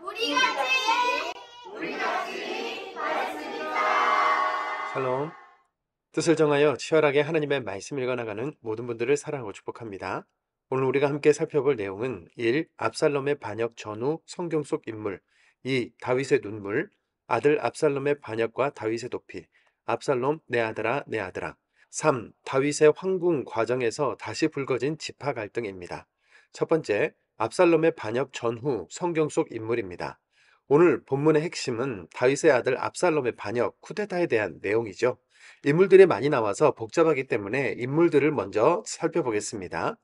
우리 같이 말했습니다. 샬롬. 뜻을 정하여 치열하게 하나님의 말씀을 읽어나가는 모든 분들을 사랑하고 축복합니다. 오늘 우리가 함께 살펴볼 내용은 1. 압살롬의 반역 전후 성경 속 인물. 2. 다윗의 눈물. 아들 압살롬의 반역과 다윗의 도피. 압살롬 내 아들아 내 아들아. 3. 다윗의 황궁 과정에서 다시 불거진 지파 갈등입니다. 첫 번째, 압살롬의 반역 전후 성경 속 인물입니다. 오늘 본문의 핵심은 다윗의 아들 압살롬의 반역, 쿠데타에 대한 내용이죠. 인물들이 많이 나와서 복잡하기 때문에 인물들을 먼저 살펴보겠습니다.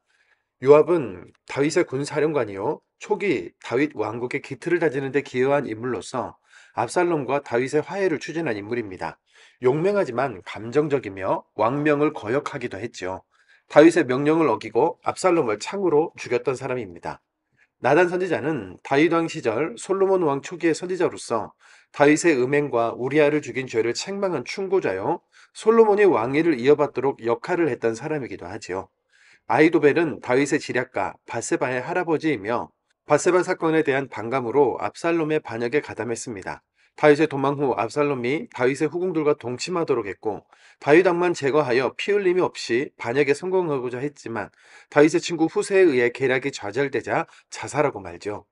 요압은 다윗의 군사령관이요, 초기 다윗 왕국의 기틀을 다지는 데 기여한 인물로서 압살롬과 다윗의 화해를 추진한 인물입니다. 용맹하지만 감정적이며 왕명을 거역하기도 했죠. 다윗의 명령을 어기고 압살롬을 창으로 죽였던 사람입니다. 나단 선지자는 다윗 왕 시절 솔로몬 왕 초기의 선지자로서 다윗의 음행과 우리아를 죽인 죄를 책망한 충고자요, 솔로몬이 왕위를 이어받도록 역할을 했던 사람이기도 하지요. 아히도벨은 다윗의 지략가 밧세바의 할아버지이며 밧세바 사건에 대한 반감으로 압살롬의 반역에 가담했습니다. 다윗의 도망 후 압살롬이 다윗의 후궁들과 동침하도록 했고, 다윗 왕만 제거하여 피 흘림이 없이 반역에 성공하고자 했지만 다윗의 친구 후세에 의해 계략이 좌절되자 자살하고 말죠.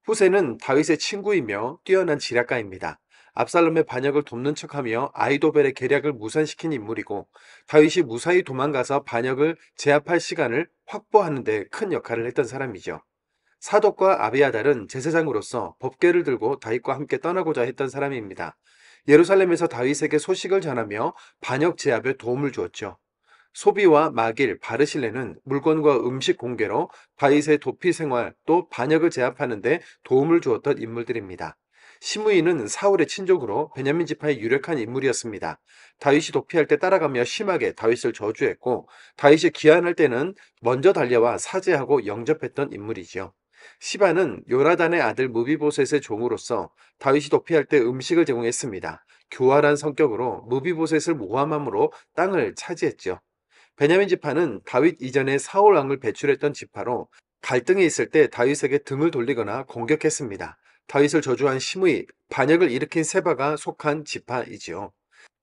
후세는 다윗의 친구이며 뛰어난 지략가입니다. 압살롬의 반역을 돕는 척하며 아히도벨의 계략을 무산시킨 인물이고, 다윗이 무사히 도망가서 반역을 제압할 시간을 확보하는 데 큰 역할을 했던 사람이죠. 사독과 아비아달은 제사장으로서 법궤를 들고 다윗과 함께 떠나고자 했던 사람입니다. 예루살렘에서 다윗에게 소식을 전하며 반역 제압에 도움을 주었죠. 소비와 마길, 바르실레는 물건과 음식 공개로 다윗의 도피 생활 또 반역을 제압하는 데 도움을 주었던 인물들입니다. 시므이는 사울의 친족으로 베냐민 지파의 유력한 인물이었습니다. 다윗이 도피할 때 따라가며 심하게 다윗을 저주했고, 다윗이 귀환할 때는 먼저 달려와 사죄하고 영접했던 인물이지요. 시바는 요나단의 아들 무비보셋의 종으로서 다윗이 도피할 때 음식을 제공했습니다. 교활한 성격으로 무비보셋을 모함함으로 땅을 차지했죠. 베냐민 지파는 다윗 이전에 사울 왕을 배출했던 지파로 갈등이 있을 때 다윗에게 등을 돌리거나 공격했습니다. 다윗을 저주한 시므이, 반역을 일으킨 세바가 속한 지파이지요.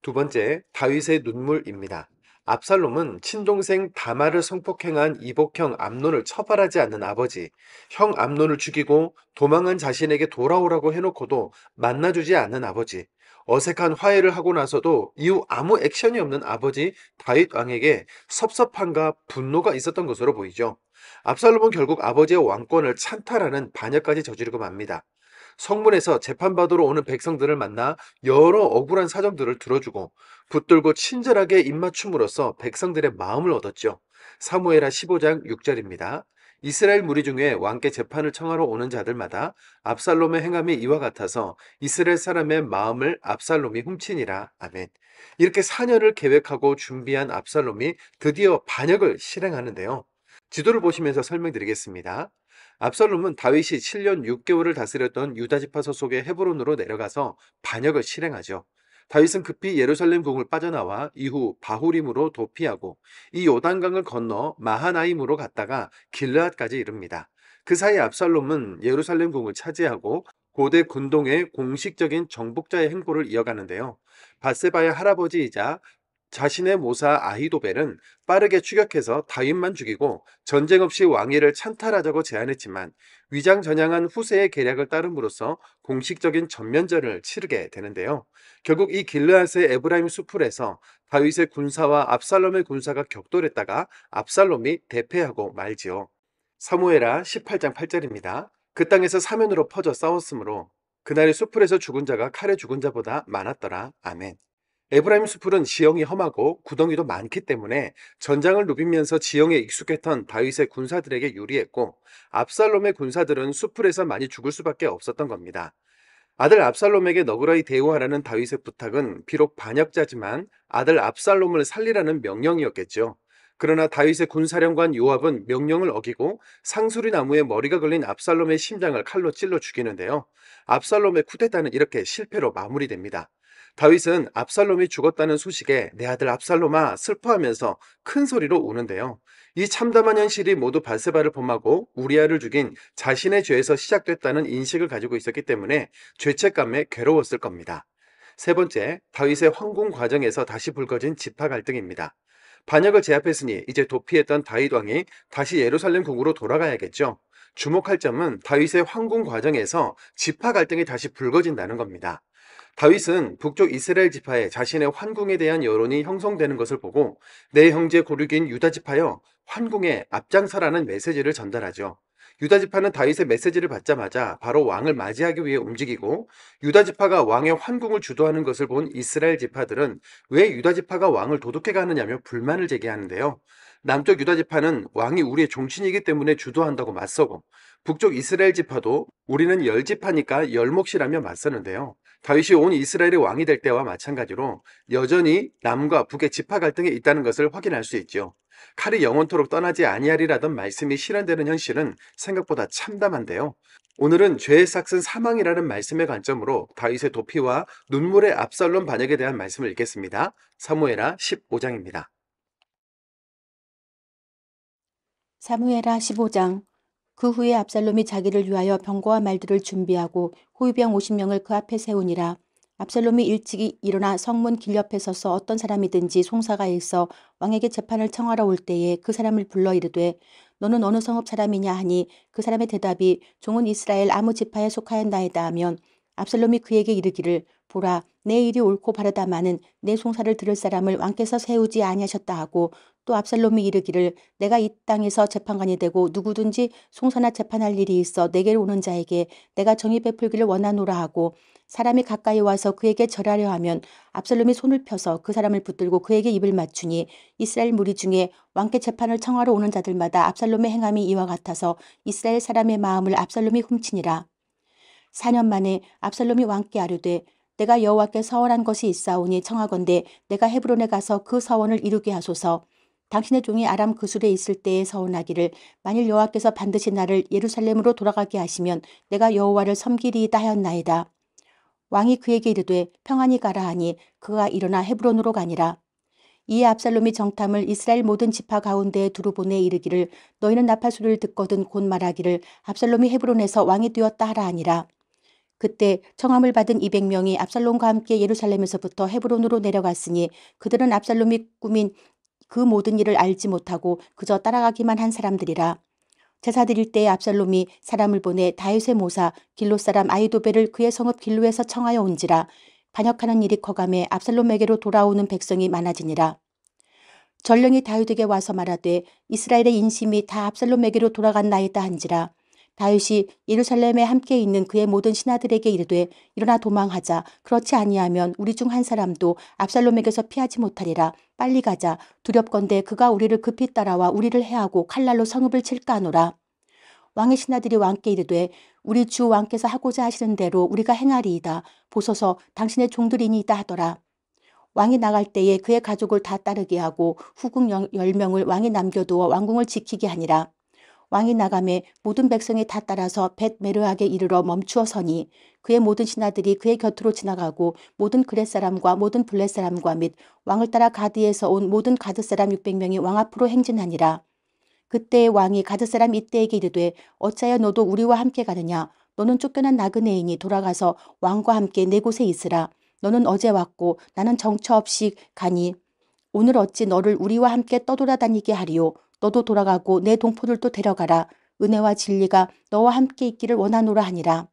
두 번째, 다윗의 눈물입니다. 압살롬은 친동생 다말을 성폭행한 이복형 암논을 처벌하지 않는 아버지, 형 암논을 죽이고 도망한 자신에게 돌아오라고 해놓고도 만나주지 않는 아버지, 어색한 화해를 하고 나서도 이후 아무 액션이 없는 아버지 다윗 왕에게 섭섭함과 분노가 있었던 것으로 보이죠. 압살롬은 결국 아버지의 왕권을 찬탈하는 반역까지 저지르고 맙니다. 성문에서 재판받으러 오는 백성들을 만나 여러 억울한 사정들을 들어주고 붙들고 친절하게 입맞춤으로써 백성들의 마음을 얻었죠. 사무엘하 15장 6절입니다. 이스라엘 무리 중에 왕께 재판을 청하러 오는 자들마다 압살롬의 행함이 이와 같아서 이스라엘 사람의 마음을 압살롬이 훔치니라. 아멘. 이렇게 4년을 계획하고 준비한 압살롬이 드디어 반역을 실행하는데요. 지도를 보시면서 설명드리겠습니다. 압살롬은 다윗이 7년 6개월을 다스렸던 유다 지파 소속의 헤브론으로 내려가서 반역을 실행하죠. 다윗은 급히 예루살렘 궁을 빠져나와 이후 바후림으로 도피하고 이 요단강을 건너 마하나임으로 갔다가 길르앗까지 이릅니다. 그 사이 압살롬은 예루살렘 궁을 차지하고 고대 군동의 공식적인 정복자의 행보를 이어가는데요. 밧세바의 할아버지이자 자신의 모사 아히도벨은 빠르게 추격해서 다윗만 죽이고 전쟁 없이 왕위를 찬탈하자고 제안했지만 위장전향한 후세의 계략을 따름으로써 공식적인 전면전을 치르게 되는데요. 결국 이 길르앗의 에브라임 수풀에서 다윗의 군사와 압살롬의 군사가 격돌했다가 압살롬이 대패하고 말지요. 사무엘하 18장 8절입니다. 그 땅에서 사면으로 퍼져 싸웠으므로 그날의 수풀에서 죽은 자가 칼에 죽은 자보다 많았더라. 아멘. 에브라임 수풀은 지형이 험하고 구덩이도 많기 때문에 전장을 누비면서 지형에 익숙했던 다윗의 군사들에게 유리했고, 압살롬의 군사들은 수풀에서 많이 죽을 수밖에 없었던 겁니다. 아들 압살롬에게 너그러이 대우하라는 다윗의 부탁은 비록 반역자지만 아들 압살롬을 살리라는 명령이었겠죠. 그러나 다윗의 군사령관 요압은 명령을 어기고 상수리 나무에 머리가 걸린 압살롬의 심장을 칼로 찔러 죽이는데요. 압살롬의 쿠데타는 이렇게 실패로 마무리됩니다. 다윗은 압살롬이 죽었다는 소식에 내 아들 압살롬아 슬퍼하면서 큰 소리로 우는데요. 이 참담한 현실이 모두 바세바를 범하고 우리아를 죽인 자신의 죄에서 시작됐다는 인식을 가지고 있었기 때문에 죄책감에 괴로웠을 겁니다. 세 번째, 다윗의 황궁 과정에서 다시 불거진 지파 갈등입니다. 반역을 제압했으니 이제 도피했던 다윗 왕이 다시 예루살렘 궁으로 돌아가야겠죠. 주목할 점은 다윗의 황궁 과정에서 지파 갈등이 다시 불거진다는 겁니다. 다윗은 북쪽 이스라엘 지파에 자신의 환궁에 대한 여론이 형성되는 것을 보고 내 형제 고륙인 유다 지파여 환궁에 앞장서라는 메시지를 전달하죠. 유다 지파는 다윗의 메시지를 받자마자 바로 왕을 맞이하기 위해 움직이고 유다 지파가 왕의 환궁을 주도하는 것을 본 이스라엘 지파들은 왜 유다 지파가 왕을 도둑해 가느냐며 불만을 제기하는데요. 남쪽 유다 지파는 왕이 우리의 종친이기 때문에 주도한다고 맞서고 북쪽 이스라엘 지파도 우리는 열 지파니까 열 몫이라며 맞서는데요. 다윗이 온 이스라엘의 왕이 될 때와 마찬가지로 여전히 남과 북의 지파 갈등이 있다는 것을 확인할 수 있죠. 칼이 영원토록 떠나지 아니하리라던 말씀이 실현되는 현실은 생각보다 참담한데요. 오늘은 죄의 삭은 사망이라는 말씀의 관점으로 다윗의 도피와 눈물의 압살롬 반역에 대한 말씀을 읽겠습니다. 사무엘하 15장입니다. 사무엘하 15장. 그 후에 압살롬이 자기를 위하여 병거와 말들을 준비하고 호위병 50명을 그 앞에 세우니라. 압살롬이 일찍이 일어나 성문 길 옆에 서서 어떤 사람이든지 송사가 있어 왕에게 재판을 청하러 올 때에 그 사람을 불러 이르되 너는 어느 성읍 사람이냐 하니 그 사람의 대답이 종은 이스라엘 아무 지파에 속하였나이다 하면 압살롬이 그에게 이르기를 보라 내 일이 옳고 바르다마는 내 송사를 들을 사람을 왕께서 세우지 아니하셨다 하고 또 압살롬이 이르기를 내가 이 땅에서 재판관이 되고 누구든지 송사나 재판할 일이 있어 내게로 오는 자에게 내가 정의 베풀기를 원하노라 하고 사람이 가까이 와서 그에게 절하려 하면 압살롬이 손을 펴서 그 사람을 붙들고 그에게 입을 맞추니 이스라엘 무리 중에 왕께 재판을 청하러 오는 자들마다 압살롬의 행함이 이와 같아서 이스라엘 사람의 마음을 압살롬이 훔치니라. 4년 만에 압살롬이 왕께 아뢰되 내가 여호와께 서원한 것이 있사오니 청하건대 내가 헤브론에 가서 그 서원을 이루게 하소서. 당신의 종이 아람 그술에 있을 때에 서원하기를 만일 여호와께서 반드시 나를 예루살렘으로 돌아가게 하시면 내가 여호와를 섬기리이다 하였나이다. 왕이 그에게 이르되 평안히 가라 하니 그가 일어나 헤브론으로 가니라. 이에 압살롬이 정탐을 이스라엘 모든 지파 가운데에 두루 보내 이르기를 너희는 나팔 소리를 듣거든 곧 말하기를 압살롬이 헤브론에서 왕이 되었다 하라 하니라. 그때 청함을 받은 200명이 압살롬과 함께 예루살렘에서부터 헤브론으로 내려갔으니 그들은 압살롬이 꾸민 그 모든 일을 알지 못하고 그저 따라가기만 한 사람들이라. 제사 드릴 때에 압살롬이 사람을 보내 다윗의 모사 길로 사람 아히도벨을 그의 성읍 길로에서 청하여 온지라. 반역하는 일이 커감해 압살롬에게로 돌아오는 백성이 많아지니라. 전령이 다윗에게 와서 말하되 이스라엘의 인심이 다 압살롬에게로 돌아갔나이다 한지라. 다윗이 예루살렘에 함께 있는 그의 모든 신하들에게 이르되 일어나 도망하자. 그렇지 아니하면 우리 중 한 사람도 압살롬에게서 피하지 못하리라. 빨리 가자. 두렵건대 그가 우리를 급히 따라와 우리를 해하고 칼날로 성읍을 칠까 하노라. 왕의 신하들이 왕께 이르되 우리 주 왕께서 하고자 하시는 대로 우리가 행하리이다. 보소서 당신의 종들이니이다 하더라. 왕이 나갈 때에 그의 가족을 다 따르게 하고 후궁 10명을 왕이 남겨두어 왕궁을 지키게 하니라. 왕이 나가매 모든 백성이 다 따라서 벳메르하게 이르러 멈추어 서니 그의 모든 신하들이 그의 곁으로 지나가고 모든 그렛 사람과 모든 블렛 사람과 및 왕을 따라 가드에서 온 모든 가드 사람 600명이 왕 앞으로 행진하니라. 그때 왕이 가드 사람 이때에게 이르되 어찌하여 너도 우리와 함께 가느냐. 너는 쫓겨난 나그네이니 돌아가서 왕과 함께 네 곳에 있으라. 너는 어제 왔고 나는 정처 없이 가니 오늘 어찌 너를 우리와 함께 떠돌아다니게 하리요. 너도 돌아가고 내 동포들도 데려가라. 은혜와 진리가 너와 함께 있기를 원하노라 하니라.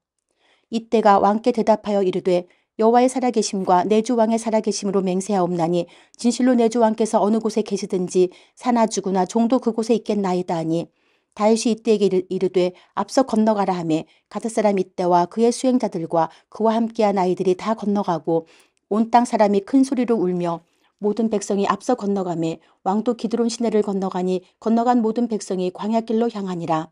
이때가 왕께 대답하여 이르되 여호와의 살아계심과 내 주 왕의 살아계심으로 맹세하옵나니 진실로 내 주 왕께서 어느 곳에 계시든지 사나 죽으나 종도 그곳에 있겠나이다 하니 다윗이 이때에게 이르되 앞서 건너가라 하매 가드 사람 이때와 그의 수행자들과 그와 함께한 아이들이 다 건너가고 온 땅 사람이 큰 소리로 울며 모든 백성이 앞서 건너가매 왕도 기드론 시내를 건너가니 건너간 모든 백성이 광야길로 향하니라.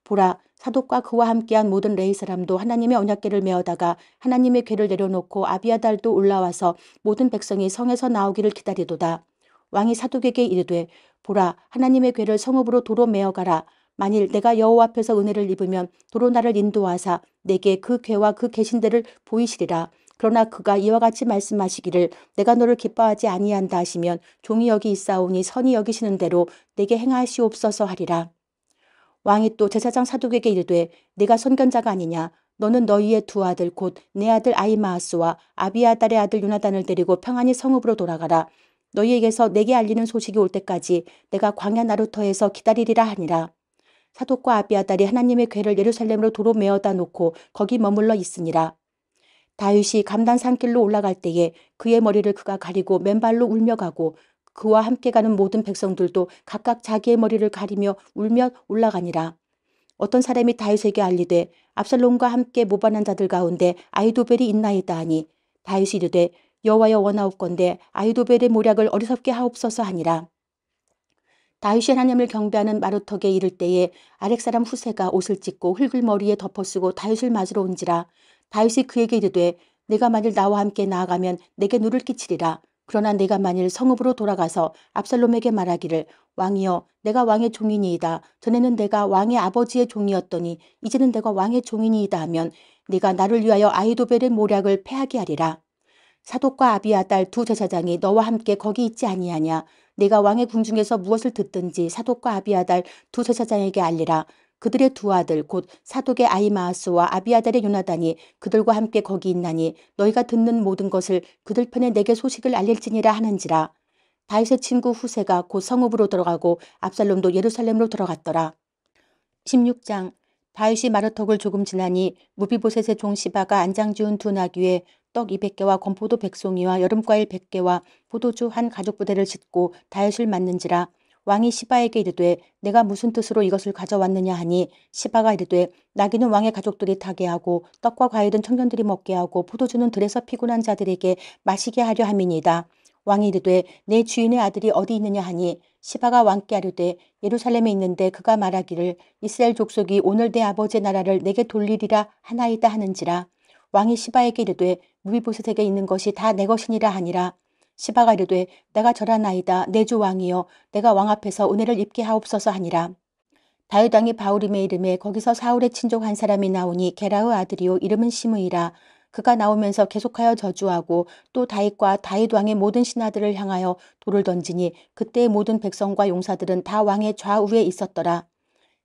보라 사독과 그와 함께한 모든 레위 사람도 하나님의 언약궤를 메어다가 하나님의 궤를 내려놓고 아비아달도 올라와서 모든 백성이 성에서 나오기를 기다리도다. 왕이 사독에게 이르되 보라 하나님의 궤를 성읍으로 도로 메어가라. 만일 내가 여호와 앞에서 은혜를 입으면 도로 나를 인도하사 내게 그 궤와 그 계신대를 보이시리라. 그러나 그가 이와 같이 말씀하시기를 내가 너를 기뻐하지 아니한다 하시면 종이 여기 있사오니 선히 여기시는 대로 내게 행하시옵소서 하리라. 왕이 또 제사장 사독에게 이르되 네가 선견자가 아니냐. 너는 너희의 두 아들 곧 내 아들 아히마아스와 아비아달의 아들 요나단을 데리고 평안히 성읍으로 돌아가라. 너희에게서 내게 알리는 소식이 올 때까지 내가 광야 나루터에서 기다리리라 하니라. 사독과 아비아달이 하나님의 궤를 예루살렘으로 도로 메어다 놓고 거기 머물러 있으니라. 다윗이 감단 산길로 올라갈 때에 그의 머리를 그가 가리고 맨발로 울며 가고 그와 함께 가는 모든 백성들도 각각 자기의 머리를 가리며 울며 올라가니라. 어떤 사람이 다윗에게 알리되 압살롬과 함께 모반한 자들 가운데 아히도벨이 있나이다 하니 다윗이 이르되 여호와여 원하옵건대 아히도벨의 모략을 어리석게 하옵소서 하니라. 다윗이 하나님을 경배하는 마루턱에 이를 때에 아렉 사람 후세가 옷을 찢고 흙을 머리에 덮어쓰고 다윗을 맞으러 온지라. 다윗이 그에게 이르되 내가 만일 나와 함께 나아가면 내게 누를 끼치리라. 그러나 내가 만일 성읍으로 돌아가서 압살롬에게 말하기를 왕이여 내가 왕의 종이니이다. 전에는 내가 왕의 아버지의 종이었더니 이제는 내가 왕의 종이니이다 하면 네가 나를 위하여 아히도벨의 모략을 패하게 하리라. 사독과 아비아달 두 제사장이 너와 함께 거기 있지 아니하냐. 네가 왕의 궁중에서 무엇을 듣든지 사독과 아비아달 두 제사장에게 알리라. 그들의 두 아들 곧 사독의 아히마아스와 아비아달의 요나단이 그들과 함께 거기 있나니 너희가 듣는 모든 것을 그들 편에 내게 소식을 알릴지니라 하는지라. 다윗의 친구 후세가 곧 성읍으로 들어가고 압살롬도 예루살렘으로 들어갔더라. 16장. 다윗이 마루턱을 조금 지나니 무비보셋의 종 시바가 안장 지은 두 나귀에 떡 200개와 건포도 100송이와 여름과일 100개와 포도주 한 가죽부대를 싣고 다윗을 맞는지라. 왕이 시바에게 이르되 내가 무슨 뜻으로 이것을 가져왔느냐 하니 시바가 이르되 나귀는 왕의 가족들이 타게 하고 떡과 과일은 청년들이 먹게 하고 포도주는 들에서 피곤한 자들에게 마시게 하려 함이니이다. 왕이 이르되 내 주인의 아들이 어디 있느냐 하니 시바가 왕께 아뢰되 예루살렘에 있는데 그가 말하기를 이스라엘 족속이 오늘 내 아버지의 나라를 내게 돌리리라 하나이다 하는지라. 왕이 시바에게 이르되 무비보셋에게 있는 것이 다 내 것이니라 하니라. 시바가 이르되 내가 절하나이다 내 주 왕이여 내가 왕 앞에서 은혜를 입게 하옵소서 하니라. 다윗 왕이 바울임의 이름에 거기서 사울의 친족 한 사람이 나오니 게라의 아들이요 이름은 시므이라. 그가 나오면서 계속하여 저주하고 또 다윗과 다윗 왕의 모든 신하들을 향하여 돌을 던지니 그때의 모든 백성과 용사들은 다 왕의 좌우에 있었더라.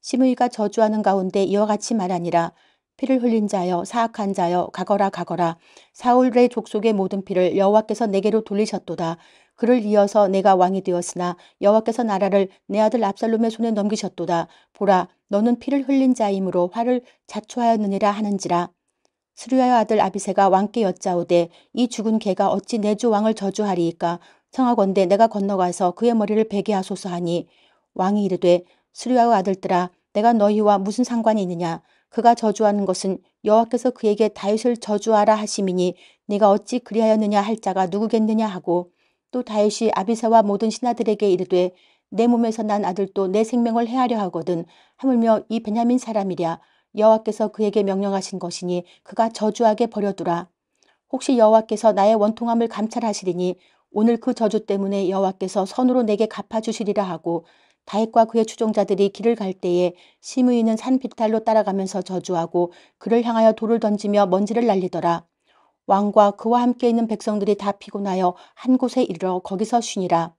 시므이가 저주하는 가운데 이와 같이 말하니라. 피를 흘린 자여 사악한 자여 가거라 가거라. 사울의 족속의 모든 피를 여호와께서 내게로 돌리셨도다. 그를 이어서 내가 왕이 되었으나 여호와께서 나라를 내 아들 압살롬의 손에 넘기셨도다. 보라 너는 피를 흘린 자이므로 화를 자초하였느니라 하는지라. 스루야의 아들 아비새가 왕께 여짜오되 이 죽은 개가 어찌 내 주 왕을 저주하리이까. 청하건대 내가 건너가서 그의 머리를 베게 하소서 하니 왕이 이르되 스루야의 아들들아 내가 너희와 무슨 상관이 있느냐. 그가 저주하는 것은 여호와께서 그에게 다윗을 저주하라 하심이니 네가 어찌 그리하였느냐 할 자가 누구겠느냐 하고 또 다윗이 아비새와 모든 신하들에게 이르되 내 몸에서 난 아들도 내 생명을 해하려 하거든. 하물며 이 베냐민 사람이랴. 여호와께서 그에게 명령하신 것이니 그가 저주하게 버려두라. 혹시 여호와께서 나의 원통함을 감찰하시리니 오늘 그 저주 때문에 여호와께서 선으로 내게 갚아주시리라 하고 다윗과 그의 추종자들이 길을 갈 때에 시므이는 산 비탈로 따라가면서 저주하고 그를 향하여 돌을 던지며 먼지를 날리더라. 왕과 그와 함께 있는 백성들이 다 피곤하여 한 곳에 이르러 거기서 쉬니라.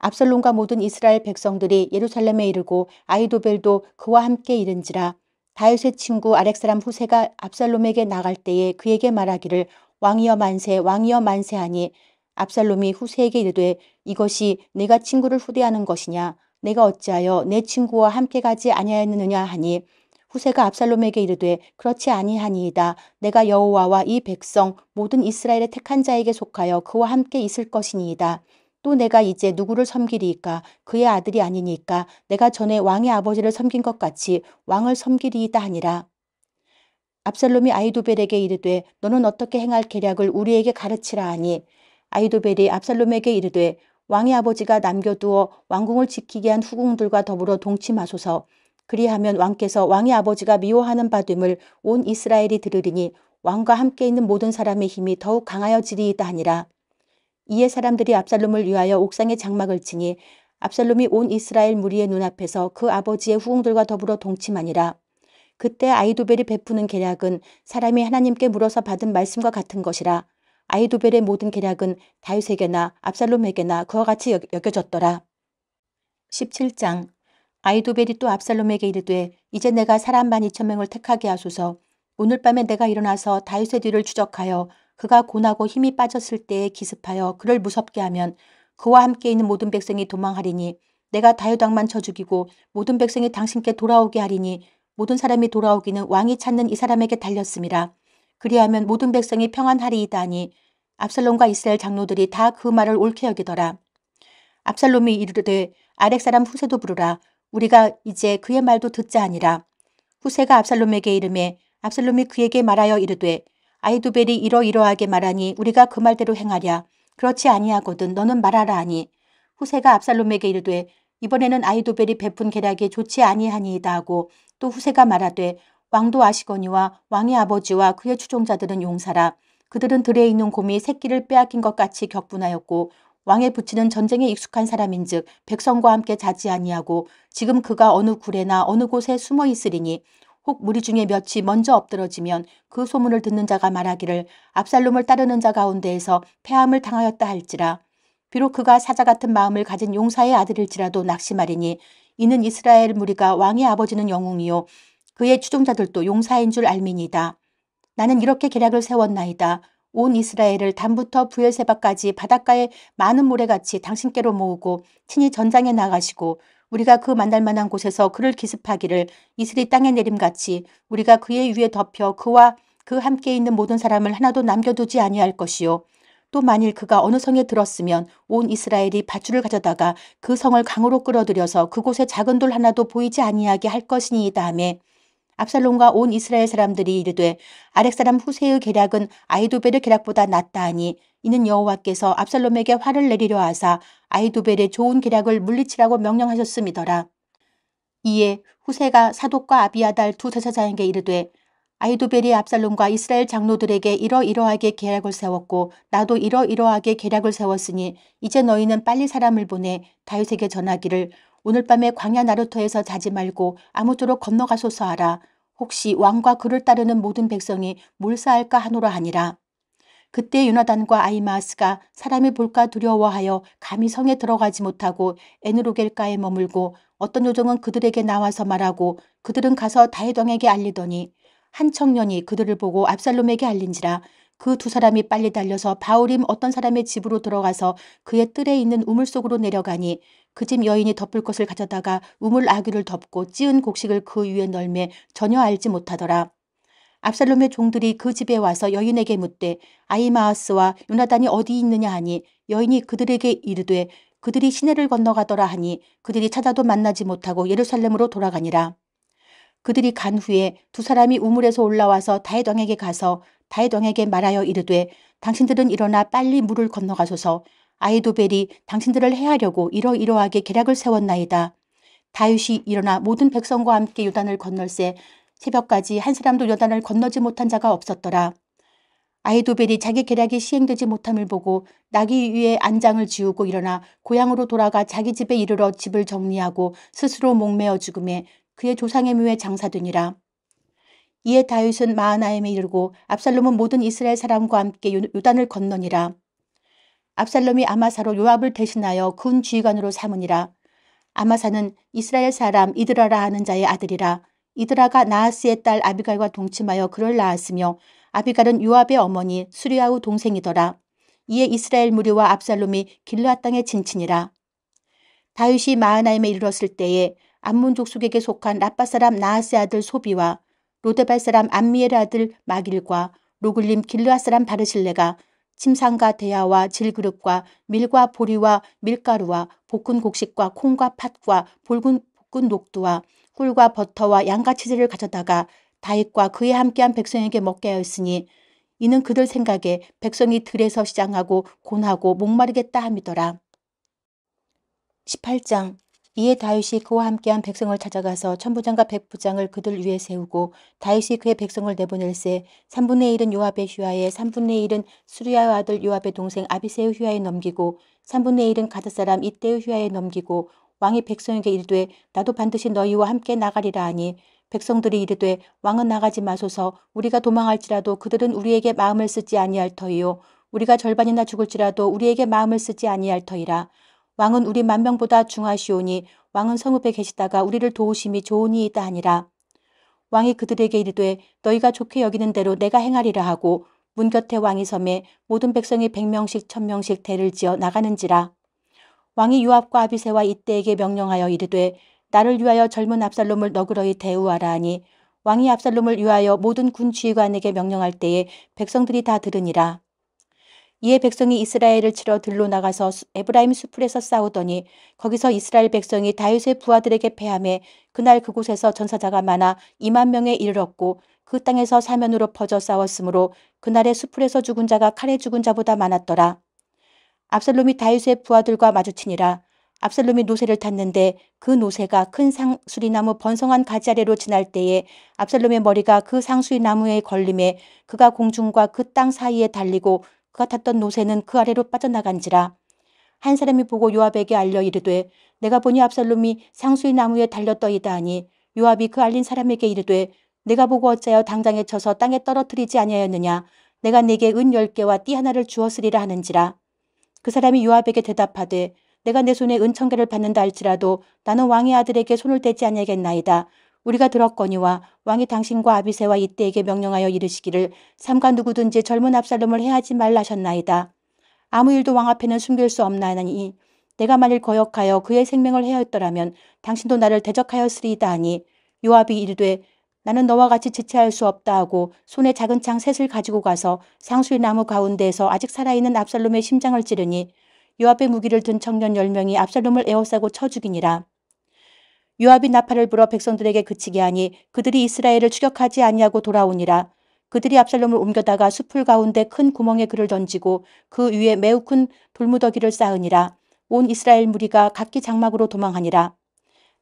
압살롬과 모든 이스라엘 백성들이 예루살렘에 이르고 아히도벨도 그와 함께 이른지라. 다윗의 친구 아렉 사람 후세가 압살롬에게 나갈 때에 그에게 말하기를 왕이여 만세 왕이여 만세 하니 압살롬이 후세에게 이르되 이것이 내가 친구를 후대하는 것이냐. 내가 어찌하여 내 친구와 함께 가지 아니하였느냐 하니 후세가 압살롬에게 이르되 그렇지 아니하니이다. 내가 여호와와 이 백성 모든 이스라엘의 택한 자에게 속하여 그와 함께 있을 것이니이다. 또 내가 이제 누구를 섬기리이까. 그의 아들이 아니니까 내가 전에 왕의 아버지를 섬긴 것 같이 왕을 섬기리이다 하니라. 압살롬이 아히도벨에게 이르되 너는 어떻게 행할 계략을 우리에게 가르치라 하니 아히도벨이 압살롬에게 이르되 왕의 아버지가 남겨두어 왕궁을 지키게 한 후궁들과 더불어 동침하소서. 그리하면 왕께서 왕의 아버지가 미워하는 바 됨을 온 이스라엘이 들으리니 왕과 함께 있는 모든 사람의 힘이 더욱 강하여지리이다 하니라. 이에 사람들이 압살롬을 위하여 옥상에 장막을 치니 압살롬이 온 이스라엘 무리의 눈앞에서 그 아버지의 후궁들과 더불어 동침하니라. 그때 아히도벨이 베푸는 계략은 사람이 하나님께 물어서 받은 말씀과 같은 것이라. 아히도벨의 모든 계략은 다윗에게나 압살롬에게나 그와 같이 여겨졌더라. 17장. 아히도벨이 또 압살롬에게 이르되 이제 내가 사람 12,000명을 택하게 하소서. 오늘 밤에 내가 일어나서 다윗의 뒤를 추적하여 그가 고나고 힘이 빠졌을 때에 기습하여 그를 무섭게 하면 그와 함께 있는 모든 백성이 도망하리니 내가 다윗 왕만 쳐 죽이고 모든 백성이 당신께 돌아오게 하리니 모든 사람이 돌아오기는 왕이 찾는 이 사람에게 달렸음이라. 그리하면 모든 백성이 평안하리이다 하니 압살롬과 이스라엘 장로들이 다 그 말을 옳게 여기더라. 압살롬이 이르되 아렉 사람 후세도 부르라. 우리가 이제 그의 말도 듣자 하니라. 후세가 압살롬에게 이르매 압살롬이 그에게 말하여 이르되 아히도벨이 이러이러하게 말하니 우리가 그 말대로 행하랴. 그렇지 아니하거든 너는 말하라 하니 후세가 압살롬에게 이르되 이번에는 아히도벨이 베푼 계략이 좋지 아니하니이다 하고 또 후세가 말하되 왕도 아시거니와 왕의 아버지와 그의 추종자들은 용사라. 그들은 들에 있는 곰이 새끼를 빼앗긴 것 같이 격분하였고 왕의 부친은 전쟁에 익숙한 사람인즉 백성과 함께 자지 아니하고 지금 그가 어느 굴에나 어느 곳에 숨어 있으리니 혹 무리 중에 몇이 먼저 엎드러지면 그 소문을 듣는 자가 말하기를 압살롬을 따르는 자 가운데에서 패함을 당하였다 할지라. 비록 그가 사자 같은 마음을 가진 용사의 아들일지라도 낙심하리니 이는 이스라엘 무리가 왕의 아버지는 영웅이요 그의 추종자들도 용사인 줄 알미니이다. 나는 이렇게 계략을 세웠나이다. 온 이스라엘을 단부터 부엘세바까지 바닷가에 많은 모래같이 당신께로 모으고 친히 전장에 나가시고 우리가 그 만날 만한 곳에서 그를 기습하기를 이슬이 땅에 내림같이 우리가 그의 위에 덮여 그와 그 함께 있는 모든 사람을 하나도 남겨두지 아니할 것이요. 또 만일 그가 어느 성에 들었으면 온 이스라엘이 밧줄을 가져다가 그 성을 강으로 끌어들여서 그곳에 작은 돌 하나도 보이지 아니하게 할 것이니이다 하며 압살롬과 온 이스라엘 사람들이 이르되 아렉 사람 후세의 계략은 아히도벨의 계략보다 낫다 하니 이는 여호와께서 압살롬에게 화를 내리려 하사 아히도벨의 좋은 계략을 물리치라고 명령하셨음이더라. 이에 후세가 사독과 아비아달 두 제사장에게 이르되 아히도벨이 압살롬과 이스라엘 장로들에게 이러이러하게 계략을 세웠고 나도 이러이러하게 계략을 세웠으니 이제 너희는 빨리 사람을 보내 다윗에게 전하기를 오늘 밤에 광야 나루터에서 자지 말고 아무쪼록 건너가소서 하라. 혹시 왕과 그를 따르는 모든 백성이 몰사할까 하노라 하니라. 그때 요나단과 아히마아스가 사람이 볼까 두려워하여 감히 성에 들어가지 못하고 에누로겔가에 머물고 어떤 요정은 그들에게 나와서 말하고 그들은 가서 다윗 왕에게 알리더니 한 청년이 그들을 보고 압살롬에게 알린지라. 그 두 사람이 빨리 달려서 바울임 어떤 사람의 집으로 들어가서 그의 뜰에 있는 우물 속으로 내려가니 그 집 여인이 덮을 것을 가져다가 우물 아귀를 덮고 찌은 곡식을 그 위에 널매 전혀 알지 못하더라. 압살롬의 종들이 그 집에 와서 여인에게 묻되 아히마아스와 요나단이 어디 있느냐 하니 여인이 그들에게 이르되 그들이 시내를 건너가더라 하니 그들이 찾아도 만나지 못하고 예루살렘으로 돌아가니라. 그들이 간 후에 두 사람이 우물에서 올라와서 다윗 왕에게 가서 다윗 왕에게 말하여 이르되 당신들은 일어나 빨리 물을 건너가소서. 아히도벨이 당신들을 해하려고 이러이러하게 계략을 세웠나이다. 다윗이 일어나 모든 백성과 함께 요단을 건널새 새벽까지 한 사람도 요단을 건너지 못한 자가 없었더라. 아히도벨이 자기 계략이 시행되지 못함을 보고 나귀 위에 안장을 지우고 일어나 고향으로 돌아가 자기 집에 이르러 집을 정리하고 스스로 목매어 죽음에 그의 조상의 묘에 장사되니라. 이에 다윗은 마하나임에 이르고 압살롬은 모든 이스라엘 사람과 함께 요단을 건너니라. 압살롬이 아마사로 요압을 대신하여 군 지휘관으로 삼으니라. 아마사는 이스라엘 사람 이드라라 하는 자의 아들이라. 이드라가 나하스의 딸 아비갈과 동침하여 그를 낳았으며 아비갈은 요압의 어머니 수리아의 동생이더라. 이에 이스라엘 무리와 압살롬이 길르앗 땅에 진친이라. 다윗이 마하나임에 이르렀을 때에 암몬 족속에게 속한 라빠 사람 나하스의 아들 소비와 로데발 사람 암미엘의 아들 마길과 로글림 길르앗 사람 바르실레가 침상과 대야와 질그릇과 밀과 보리와 밀가루와 볶은 곡식과 콩과 팥과 볶은 녹두와 꿀과 버터와 양가 치즈를 가져다가 다윗과 그에 함께한 백성에게 먹게 하였으니 이는 그들 생각에 백성이 들에서 시장하고 곤하고 목마르겠다 함이더라. 18장. 이에 다윗이 그와 함께한 백성을 찾아가서 천부장과 백부장을 그들 위에 세우고 다윗이 그의 백성을 내보낼세 3분의 1은 요압의 휘하에 3분의 1은 수리아의 아들 요압의 동생 아비새의 휘하에 넘기고 3분의 1은 가드 사람 이때의 휘하에 넘기고 왕이 백성에게 이르되 나도 반드시 너희와 함께 나가리라 하니 백성들이 이르되 왕은 나가지 마소서. 우리가 도망할지라도 그들은 우리에게 마음을 쓰지 아니할 터이요 우리가 절반이나 죽을지라도 우리에게 마음을 쓰지 아니할 터이라. 왕은 우리 만명보다 중하시오니 왕은 성읍에 계시다가 우리를 도우심이 좋으니이다 하니라. 왕이 그들에게 이르되 너희가 좋게 여기는 대로 내가 행하리라 하고 문 곁에 왕이 섬에 모든 백성이 100명씩 1000명씩 대를 지어 나가는지라. 왕이 요압과 아비새와 이때에게 명령하여 이르되 나를 위하여 젊은 압살롬을 너그러이 대우하라 하니 왕이 압살롬을 위하여 모든 군 지휘관에게 명령할 때에 백성들이 다 들으니라. 이에 백성이 이스라엘을 치러 들로 나가서 에브라임 수풀에서 싸우더니 거기서 이스라엘 백성이 다윗의 부하들에게 패하매 그날 그곳에서 전사자가 많아 2만 명에 이르렀고 그 땅에서 사면으로 퍼져 싸웠으므로 그날의 수풀에서 죽은 자가 칼에 죽은 자보다 많았더라. 압살롬이 다윗의 부하들과 마주치니라. 압살롬이 노새를 탔는데 그 노새가 큰 상수리나무 번성한 가지 아래로 지날 때에 압살롬의 머리가 그 상수리나무에 걸림에 그가 공중과 그 땅 사이에 달리고 그가 탔던 노새는 그 아래로 빠져나간지라. 한 사람이 보고 요압에게 알려 이르되 내가 보니 압살롬이 상수리나무에 달렸더이다 하니 요압이 그 알린 사람에게 이르되 내가 보고 어찌하여 당장에 쳐서 땅에 떨어뜨리지 아니하였느냐. 내가 네게 은 10개와 띠 하나를 주었으리라 하는지라. 그 사람이 요압에게 대답하되 내가 내 손에 은 1000개를 받는다 할지라도 나는 왕의 아들에게 손을 대지 아니하겠나이다. 우리가 들었거니와 왕이 당신과 아비새와 이때에게 명령하여 이르시기를 삼가 누구든지 젊은 압살롬을 해하지 말라 하셨나이다. 아무 일도 왕 앞에는 숨길 수 없나니 내가 만일 거역하여 그의 생명을 해하였더라면 당신도 나를 대적하였으리이다 하니 요압이 이르되 나는 너와 같이 지체할 수 없다 하고 손에 작은 창 셋을 가지고 가서 상수리 나무 가운데에서 아직 살아있는 압살롬의 심장을 찌르니 요압의 무기를 든 청년 10명이 압살롬을 에워싸고 쳐 죽이니라. 요압이 나팔을 불어 백성들에게 그치게 하니 그들이 이스라엘을 추격하지 아니하고 돌아오니라. 그들이 압살롬을 옮겨다가 숲풀 가운데 큰 구멍에 그를 던지고 그 위에 매우 큰 돌무더기를 쌓으니라. 온 이스라엘 무리가 각기 장막으로 도망하니라.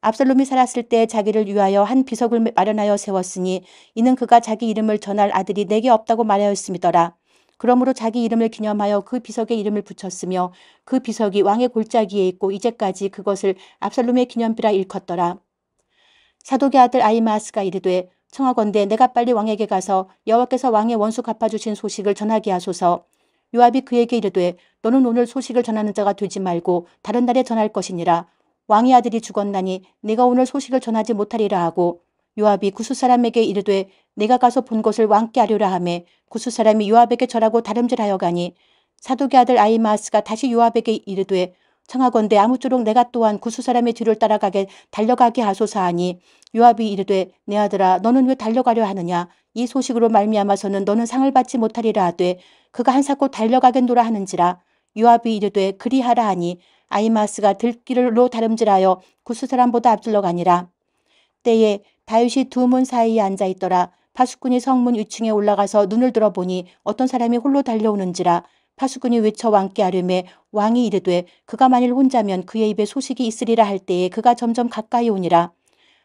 압살롬이 살았을 때 자기를 위하여 한 비석을 마련하여 세웠으니 이는 그가 자기 이름을 전할 아들이 내게 없다고 말하였음이더라. 그러므로 자기 이름을 기념하여 그 비석에 이름을 붙였으며 그 비석이 왕의 골짜기에 있고 이제까지 그것을 압살롬의 기념비라 일컫더라. 사독의 아들 아히마아스가 이르되 청하건대 내가 빨리 왕에게 가서 여호와께서 왕의 원수 갚아주신 소식을 전하게 하소서. 요압이 그에게 이르되 너는 오늘 소식을 전하는 자가 되지 말고 다른 날에 전할 것이니라. 왕의 아들이 죽었나니 내가 오늘 소식을 전하지 못하리라 하고 요압이 구스 사람에게 이르되 내가 가서 본 것을 왕께 아뢰라 하매 구스 사람이 요압에게 절하고 다름질하여 가니 사독의 아들 아히마아스가 다시 요압에게 이르되 청하건대 아무쪼록 내가 또한 구스 사람의 뒤를 따라가게 달려가게 하소서 하니 요압이 이르되 내 아들아 너는 왜 달려가려 하느냐. 이 소식으로 말미암아서는 너는 상을 받지 못하리라 하되 그가 한사코 달려가겠노라 하는지라. 요압이 이르되 그리하라 하니 아히마아스가 들길로 다름질하여 구스 사람보다 앞질러 가니라. 때에 다윗이 두 문 사이에 앉아 있더라. 파수꾼이 성문 위층에 올라가서 눈을 들어보니 어떤 사람이 홀로 달려오는지라. 파수꾼이 외쳐 왕께 아뢰매 왕이 이르되 그가 만일 혼자면 그의 입에 소식이 있으리라 할 때에 그가 점점 가까이 오니라.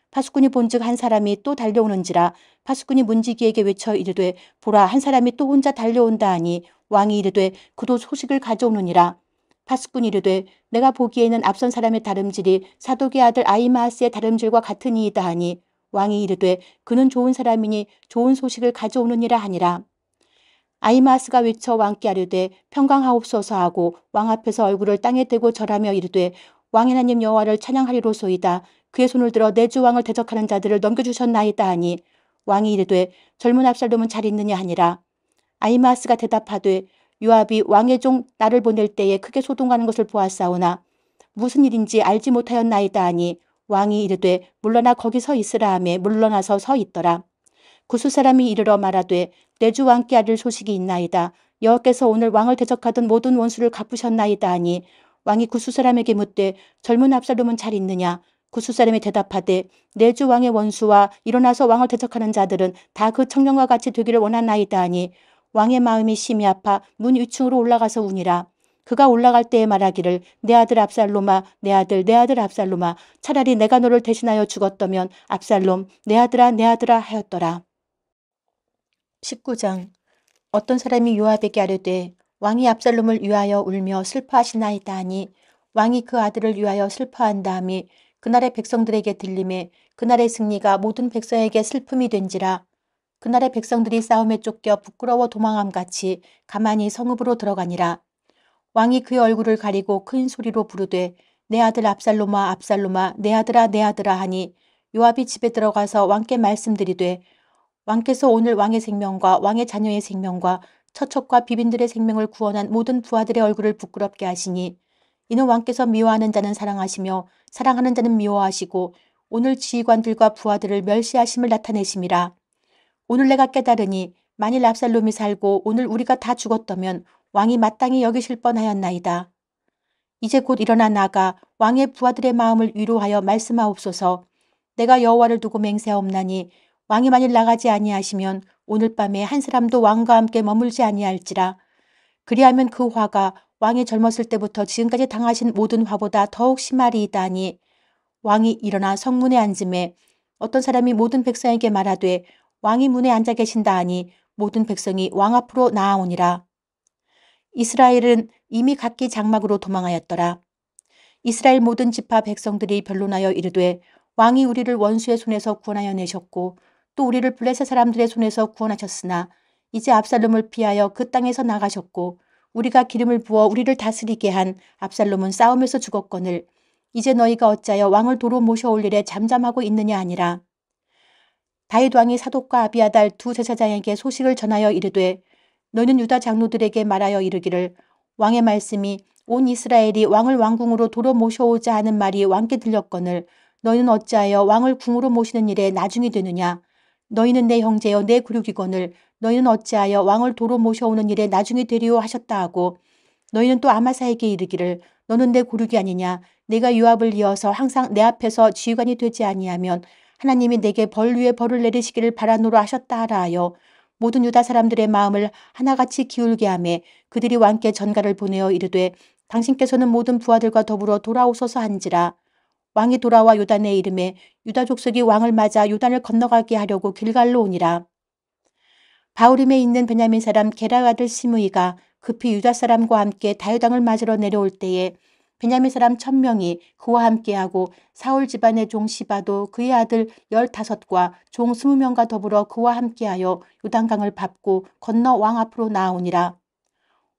파수꾼이 본즉 한 사람이 또 달려오는지라. 파수꾼이 문지기에게 외쳐 이르되 보라 한 사람이 또 혼자 달려온다 하니 왕이 이르되 그도 소식을 가져오느니라. 파수꾼이 이르되 내가 보기에는 앞선 사람의 다름질이 사독의 아들 아히마아스의 다름질과 같으니이다 하니 왕이 이르되 그는 좋은 사람이니 좋은 소식을 가져오느니라 하니라. 아히마아스가 외쳐 왕께 아뢰되 평강하옵소서 하고 왕 앞에서 얼굴을 땅에 대고 절하며 이르되 왕의 하나님 여호와를 찬양하리로소이다. 그의 손을 들어 내 주 왕을 대적하는 자들을 넘겨주셨나이다 하니 왕이 이르되 젊은 압살롬은 잘 있느냐 하니라. 아히마아스가 대답하되 요압이 왕의 종 나를 보낼 때에 크게 소동하는 것을 보았사오나 무슨 일인지 알지 못하였나이다 하니 왕이 이르되 물러나 거기 서 있으라 하매 물러나서 서 있더라. 구스 사람이 이르러 말하되 내 주 왕께 아릴 소식이 있나이다. 여호와께서 오늘 왕을 대적하던 모든 원수를 갚으셨나이다 하니 왕이 구스 사람에게 묻되 젊은 압살롬은 잘 있느냐. 구스 사람이 대답하되 내 주 왕의 원수와 일어나서 왕을 대적하는 자들은 다 그 청년과 같이 되기를 원하나이다 하니 왕의 마음이 심히 아파 문 위층으로 올라가서 우니라. 그가 올라갈 때에 말하기를 내 아들 압살롬아 내 아들 내 아들 압살롬아 차라리 내가 너를 대신하여 죽었다면 압살롬 내 아들아 하였더라. 19장 어떤 사람이 요압에게 아뢰되 왕이 압살롬을 위하여 울며 슬퍼하시나이다 하니 왕이 그 아들을 위하여 슬퍼한다 하니 그날의 백성들에게 들림에 그날의 승리가 모든 백성에게 슬픔이 된지라. 그날의 백성들이 싸움에 쫓겨 부끄러워 도망함같이 가만히 성읍으로 들어가니라. 왕이 그의 얼굴을 가리고 큰 소리로 부르되 내 아들 압살롬아 압살롬아 내 아들아 내 아들아 하니 요압이 집에 들어가서 왕께 말씀드리되 왕께서 오늘 왕의 생명과 왕의 자녀의 생명과 처첩과 비빈들의 생명을 구원한 모든 부하들의 얼굴을 부끄럽게 하시니 이는 왕께서 미워하는 자는 사랑하시며 사랑하는 자는 미워하시고 오늘 지휘관들과 부하들을 멸시하심을 나타내심이라. 오늘 내가 깨달으니 만일 압살롬이 살고 오늘 우리가 다 죽었다면 왕이 마땅히 여기실 뻔하였나이다. 이제 곧 일어나 나가 왕의 부하들의 마음을 위로하여 말씀하옵소서. 내가 여호와를 두고 맹세하옵나니 왕이 만일 나가지 아니하시면 오늘 밤에 한 사람도 왕과 함께 머물지 아니할지라. 그리하면 그 화가 왕이 젊었을 때부터 지금까지 당하신 모든 화보다 더욱 심하리이다 하니 왕이 일어나 성문에 앉음에 어떤 사람이 모든 백성에게 말하되 왕이 문에 앉아 계신다 하니 모든 백성이 왕 앞으로 나아오니라. 이스라엘은 이미 각기 장막으로 도망하였더라. 이스라엘 모든 지파 백성들이 변론하여 이르되 왕이 우리를 원수의 손에서 구원하여 내셨고 또 우리를 블레셋 사람들의 손에서 구원하셨으나 이제 압살롬을 피하여 그 땅에서 나가셨고 우리가 기름을 부어 우리를 다스리게 한 압살롬은 싸움에서 죽었거늘 이제 너희가 어찌하여 왕을 도로 모셔올 일에 잠잠하고 있느냐 하니라. 다윗 왕이 사독과 아비아달 두 제사장에게 소식을 전하여 이르되 너희는 유다 장로들에게 말하여 이르기를 왕의 말씀이 온 이스라엘이 왕을 왕궁으로 도로 모셔오자 하는 말이 왕께 들렸거늘 너희는 어찌하여 왕을 궁으로 모시는 일에 나중이 되느냐. 너희는 내 형제여 내 구륙이거늘 너희는 어찌하여 왕을 도로 모셔오는 일에 나중이 되리오 하셨다 하고 너희는 또 아마사에게 이르기를 너는 내 고륙이 아니냐. 내가 요압을 이어서 항상 내 앞에서 지휘관이 되지 아니하면 하나님이 내게 벌 위에 벌을 내리시기를 바라노라 하셨다 하라 하여 모든 유다 사람들의 마음을 하나같이 기울게 하며 그들이 왕께 전가를 보내어 이르되 당신께서는 모든 부하들과 더불어 돌아오소서 한지라. 왕이 돌아와 요단에 이름에 유다 족속이 왕을 맞아 요단을 건너가게 하려고 길갈로 오니라. 바후림에 있는 베냐민 사람 게라 아들 시므이가 급히 유다 사람과 함께 다윗 왕을 맞으러 내려올 때에 베냐민 사람 1000명이 그와 함께하고 사울 집안의 종 시바도 그의 아들 15과 종 20명과 더불어 그와 함께하여 요단강을 밟고 건너 왕 앞으로 나아오니라.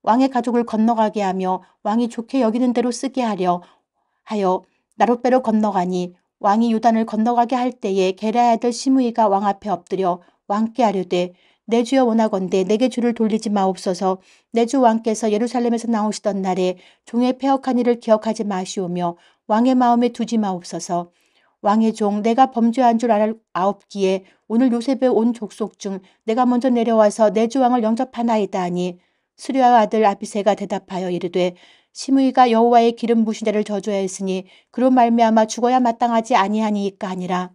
왕의 가족을 건너가게 하며 왕이 좋게 여기는 대로 쓰게 하려 하여 나룻배로 건너가니 왕이 요단을 건너가게 할 때에 게라의 아들 시므이가 왕 앞에 엎드려 왕께 아뢰되 내 주여 원하건대 내게 주를 돌리지 마옵소서. 내 주 왕께서 예루살렘에서 나오시던 날에 종의 패역한 일을 기억하지 마시오며 왕의 마음에 두지 마옵소서. 왕의 종 내가 범죄한 줄 아옵기에 오늘 요셉의 온 족속 중 내가 먼저 내려와서 내 주 왕을 영접하나이다 하니 수리아의 아들 아비새가 대답하여 이르되 시므이가 여호와의 기름 부신 자를 저주하였으니 그로 말미암아 죽어야 마땅하지 아니하니이까 하니라.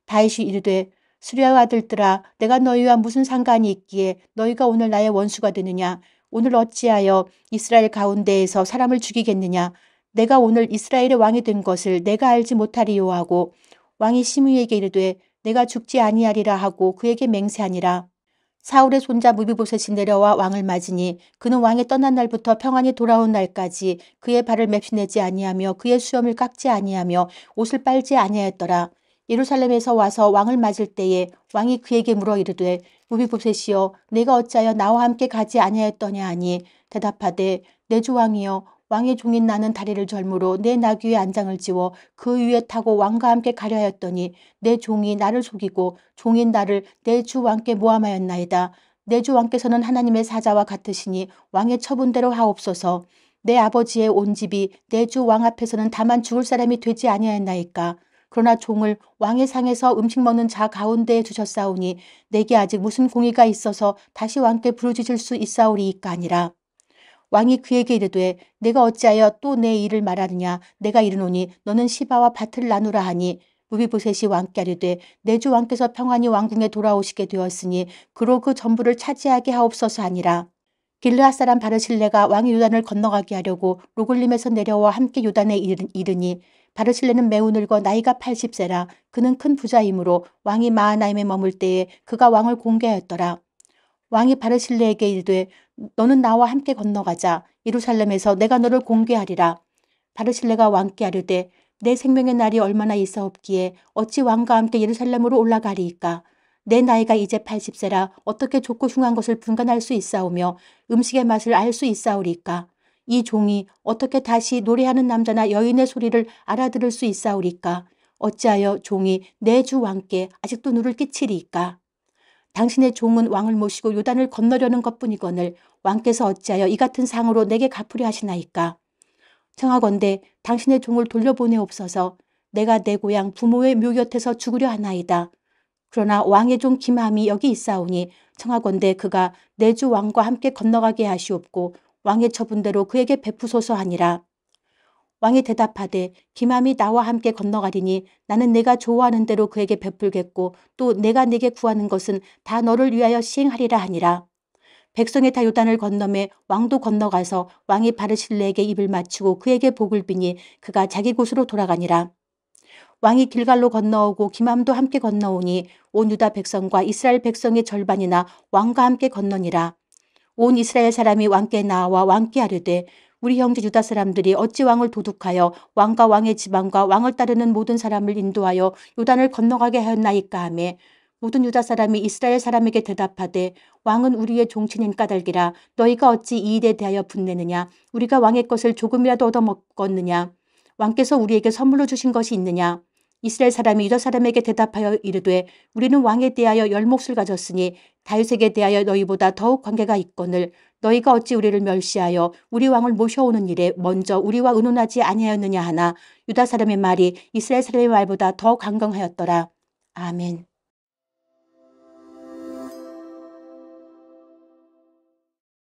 다윗이 이르되 수리아의 아들들아 내가 너희와 무슨 상관이 있기에 너희가 오늘 나의 원수가 되느냐. 오늘 어찌하여 이스라엘 가운데에서 사람을 죽이겠느냐. 내가 오늘 이스라엘의 왕이 된 것을 내가 알지 못하리요 하고 왕이 시므이에게 이르되 내가 죽지 아니하리라 하고 그에게 맹세하니라. 사울의 손자 무비보셋이 내려와 왕을 맞으니 그는 왕이 떠난 날부터 평안히 돌아온 날까지 그의 발을 맵시내지 아니하며 그의 수염을 깎지 아니하며 옷을 빨지 아니하였더라. 예루살렘에서 와서 왕을 맞을 때에 왕이 그에게 물어 이르되 무비보셋이여 내가 어찌하여 나와 함께 가지 아니하였더냐 하니 대답하되 내 주 왕이여 왕의 종인 나는 다리를 절므로 내 나귀의 안장을 지워 그 위에 타고 왕과 함께 가려 하였더니 내 종이 나를 속이고 종인 나를 내 주 왕께 모함하였나이다. 내 주 왕께서는 하나님의 사자와 같으시니 왕의 처분대로 하옵소서. 내 아버지의 온 집이 내 주 왕 앞에서는 다만 죽을 사람이 되지 아니하였나이까. 그러나 종을 왕의 상에서 음식 먹는 자 가운데에 두셨사오니 내게 아직 무슨 공의가 있어서 다시 왕께 부르짖을 수 있사오리이까 아니라. 왕이 그에게 이르되 내가 어찌하여 또 내 일을 말하느냐. 내가 이르노니 너는 시바와 밭을 나누라 하니 무비보셋이 왕께 아뢰되 내 주 왕께서 평안히 왕궁에 돌아오시게 되었으니 그로 그 전부를 차지하게 하옵소서 하니라. 길르앗 사람 바르실레가 왕이 요단을 건너가게 하려고 로글림에서 내려와 함께 요단에 이르니 바르실레는 매우 늙어 나이가 80세라. 그는 큰 부자이므로 왕이 마하나임에 머물 때에 그가 왕을 공개하였더라. 왕이 바르실레에게 이르되 너는 나와 함께 건너가자. 예루살렘에서 내가 너를 공개하리라. 바르실레가 왕께 아뢰되 내 생명의 날이 얼마나 있사옵기에 어찌 왕과 함께 예루살렘으로 올라가리이까. 내 나이가 이제 80세라 어떻게 좁고 흉한 것을 분간할 수 있사오며 음식의 맛을 알 수 있사오리까. 이 종이 어떻게 다시 노래하는 남자나 여인의 소리를 알아들을 수 있사오리까. 어찌하여 종이 내 주 왕께 아직도 누를 끼치리이까. 당신의 종은 왕을 모시고 요단을 건너려는 것뿐이거늘 왕께서 어찌하여 이 같은 상으로 내게 갚으려 하시나이까. 청하건대 당신의 종을 돌려보내옵소서. 내가 내 고향 부모의 묘 곁에서 죽으려 하나이다. 그러나 왕의 종 김함이 여기 있사오니 청하건대 그가 내 주 왕과 함께 건너가게 하시옵고 왕의 처분대로 그에게 베푸소서 하니라. 왕이 대답하되 김함이 나와 함께 건너가리니 나는 내가 좋아하는 대로 그에게 베풀겠고 또 내가 네게 구하는 것은 다 너를 위하여 시행하리라 하니라. 백성이 다 요단을 건너매 왕도 건너가서 왕이 바르실레에게 입을 맞추고 그에게 복을 비니 그가 자기 곳으로 돌아가니라. 왕이 길갈로 건너오고 김함도 함께 건너오니 온 유다 백성과 이스라엘 백성의 절반이나 왕과 함께 건너니라. 온 이스라엘 사람이 왕께 나와 왕께 아뢰되 우리 형제 유다 사람들이 어찌 왕을 도둑하여 왕과 왕의 지방과 왕을 따르는 모든 사람을 인도하여 요단을 건너가게 하였나이까 하매 모든 유다 사람이 이스라엘 사람에게 대답하되 왕은 우리의 종친인 까닭이라 너희가 어찌 이 일에 대하여 분내느냐. 우리가 왕의 것을 조금이라도 얻어먹었느냐. 왕께서 우리에게 선물로 주신 것이 있느냐. 이스라엘 사람이 유다 사람에게 대답하여 이르되 우리는 왕에 대하여 열 몫을 가졌으니 다윗에게 대하여 너희보다 더욱 관계가 있거늘 너희가 어찌 우리를 멸시하여 우리 왕을 모셔오는 일에 먼저 우리와 의논하지 아니하였느냐 하나 유다 사람의 말이 이스라엘 사람의 말보다 더 강경하였더라. 아멘.